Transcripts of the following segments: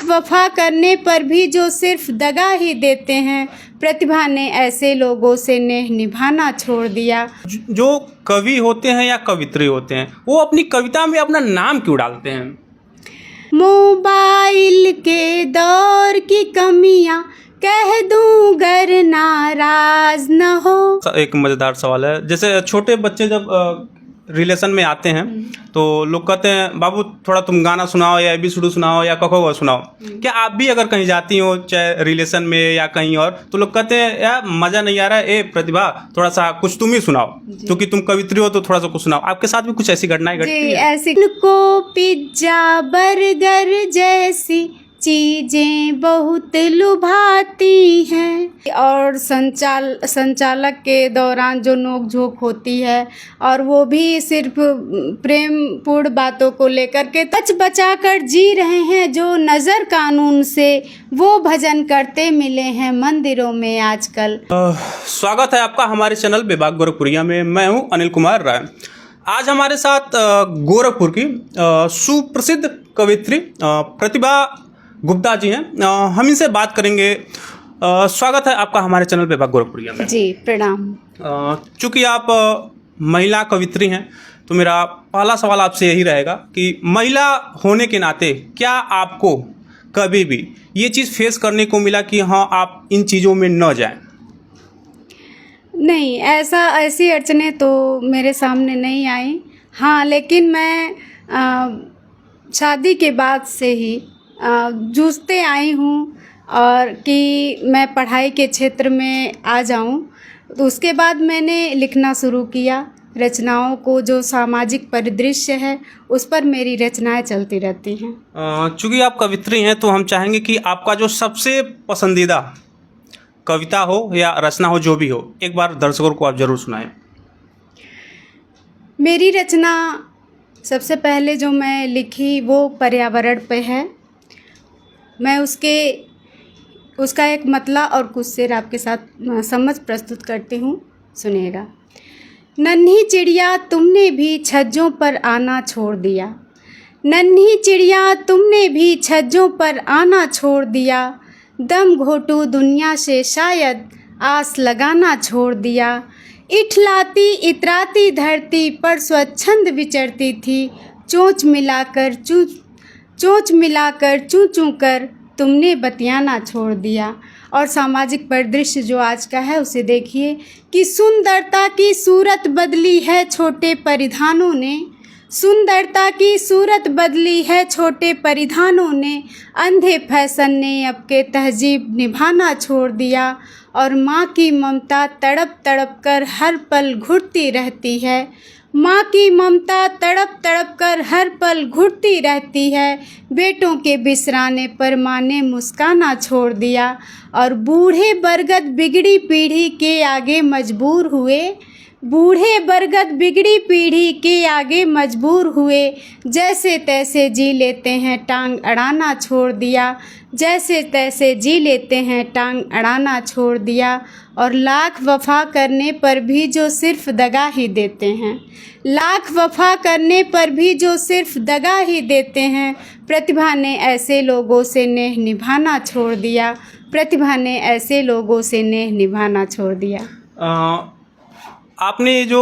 लाख वफा करने पर भी जो सिर्फ दगा ही देते हैं, प्रतिभा ने ऐसे लोगों से नेह निभाना छोड़ दिया। जो कवि होते हैं या कवित्री होते हैं, वो अपनी कविता में अपना नाम क्यों डालते हैं? मोबाइल के दौर की कमियां कह दूं गर नाराज न हो। एक मज़ेदार सवाल है। जैसे छोटे बच्चे जब रिलेशन में आते हैं तो लोग कहते हैं बाबू थोड़ा तुम गाना सुनाओ या ABCD सुनाओ या क ख ग सुनाओ। क्या आप भी अगर कहीं जाती हो, चाहे रिलेशन में या कहीं और, तो लोग कहते हैं यार मज़ा नहीं आ रहा है, ए प्रतिभा थोड़ा सा कुछ तुम ही सुनाओ, क्योंकि तुम कवित्री हो तो थोड़ा सा कुछ सुनाओ। आपके साथ भी कुछ ऐसी घटनाएं घटती जी, हैं? ऐसी को पिज्जा बर्गर जैसी चीजें बहुत लुभाती हैं, और संचालक के दौरान जो नोक-झोंक होती है, और वो भी सिर्फ प्रेमपूर्ण बातों को लेकर के बच बचा कर जी रहे हैं। जो नज़र कानून से वो भजन करते मिले हैं मंदिरों में आजकल। स्वागत है आपका हमारे चैनल बेबाक गोरखपुरिया में। मैं हूं अनिल कुमार राय। आज हमारे साथ गोरखपुर की सुप्रसिद्ध कवित्री प्रतिभा गुप्ता जी हैं। हम इनसे बात करेंगे। स्वागत है आपका हमारे चैनल बेबाक गोरखपुरिया में। जी, प्रणाम। चूँकि आप महिला कवित्री हैं, तो मेरा पहला सवाल आपसे यही रहेगा कि महिला होने के नाते क्या आपको कभी भी ये चीज़ फेस करने को मिला कि हाँ आप इन चीज़ों में न जाएं? नहीं, ऐसी अड़चनें तो मेरे सामने नहीं आई। हाँ, लेकिन मैं शादी के बाद से ही जूझते आई हूँ और कि मैं पढ़ाई के क्षेत्र में आ जाऊँ। तो उसके बाद मैंने लिखना शुरू किया रचनाओं को। जो सामाजिक परिदृश्य है उस पर मेरी रचनाएं चलती रहती हैं। चूँकि आप कवित्री हैं तो हम चाहेंगे कि आपका जो सबसे पसंदीदा कविता हो या रचना हो, जो भी हो, एक बार दर्शकों को आप ज़रूर सुनाएं। मेरी रचना सबसे पहले जो मैं लिखी वो पर्यावरण पे है। मैं उसका एक मतला और कुछ शेर आपके साथ समझ प्रस्तुत करती हूँ, सुनिएगा। नन्ही चिड़िया तुमने भी छज्जों पर आना छोड़ दिया, नन्ही चिड़िया तुमने भी छज्जों पर आना छोड़ दिया, दम घोटू दुनिया से शायद आस लगाना छोड़ दिया। इठलाती इतराती धरती पर स्वच्छंद विचरती थी, चोंच मिलाकर चूं चूं कर तुमने बतियाना छोड़ दिया। और सामाजिक परिदृश्य जो आज का है उसे देखिए कि सुंदरता की सूरत बदली है छोटे परिधानों ने, सुंदरता की सूरत बदली है छोटे परिधानों ने, अंधे फैशन ने अब के तहजीब निभाना छोड़ दिया। और माँ की ममता तड़प तड़प कर हर पल घुटती रहती है, माँ की ममता तड़प तड़प कर हर पल घुटती रहती है। बेटों के बिसराने पर माँ ने मुस्काना छोड़ दिया। और बूढ़े बरगद बिगड़ी पीढ़ी के आगे मजबूर हुए, बूढ़े बरगद बिगड़ी पीढ़ी के आगे मजबूर हुए, जैसे तैसे जी लेते हैं टांग अड़ाना छोड़ दिया, जैसे तैसे जी लेते हैं टांग अड़ाना छोड़ दिया। और लाख वफा करने पर भी जो सिर्फ दगा ही देते हैं, लाख वफा करने पर भी जो सिर्फ दगा ही देते हैं, प्रतिभा ने ऐसे लोगों से नेह निभाना छोड़ दिया, प्रतिभा ने ऐसे लोगों से नेह निभाना छोड़ दिया। आपने जो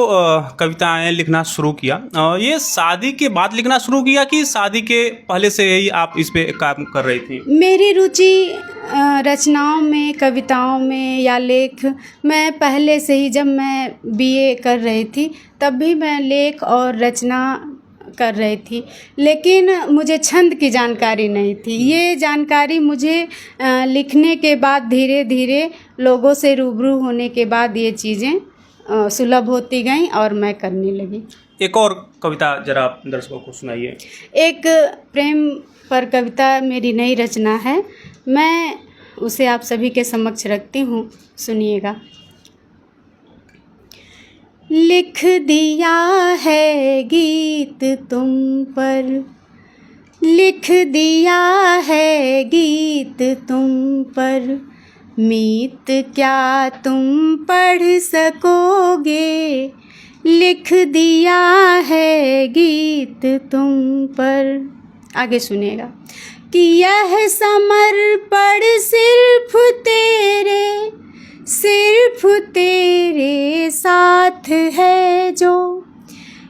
कविताएं लिखना शुरू किया, ये शादी के बाद लिखना शुरू किया कि शादी के पहले से ही आप इस पे काम कर रही थी? मेरी रुचि रचनाओं में, कविताओं में या लेख, मैं पहले से ही, जब मैं BA कर रही थी तब भी मैं लेख और रचना कर रही थी, लेकिन मुझे छंद की जानकारी नहीं थी। ये जानकारी मुझे लिखने के बाद, धीरे धीरे लोगों से रूबरू होने के बाद ये चीज़ें सुलभ होती गई और मैं करने लगी। एक और कविता जरा आप दर्शकों को सुनाइए। एक प्रेम पर कविता मेरी नई रचना है, मैं उसे आप सभी के समक्ष रखती हूँ, सुनिएगा। लिख दिया है गीत तुम पर, लिख दिया है गीत तुम पर, मीत क्या तुम पढ़ सकोगे, लिख दिया है गीत तुम पर। आगे सुनिएगा। कि यह समर्पण सिर्फ तेरे साथ है जो,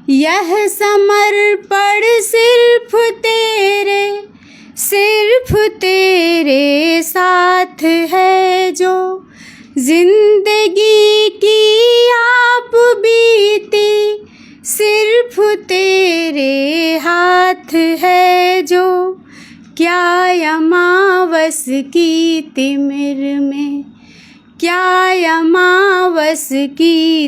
यह समर्पण सिर्फ तेरे साथ है जो, जिंदगी की आप बीती सिर्फ तेरे हाथ है जो, क्या अमावस की तिमिर में, क्या अमावस की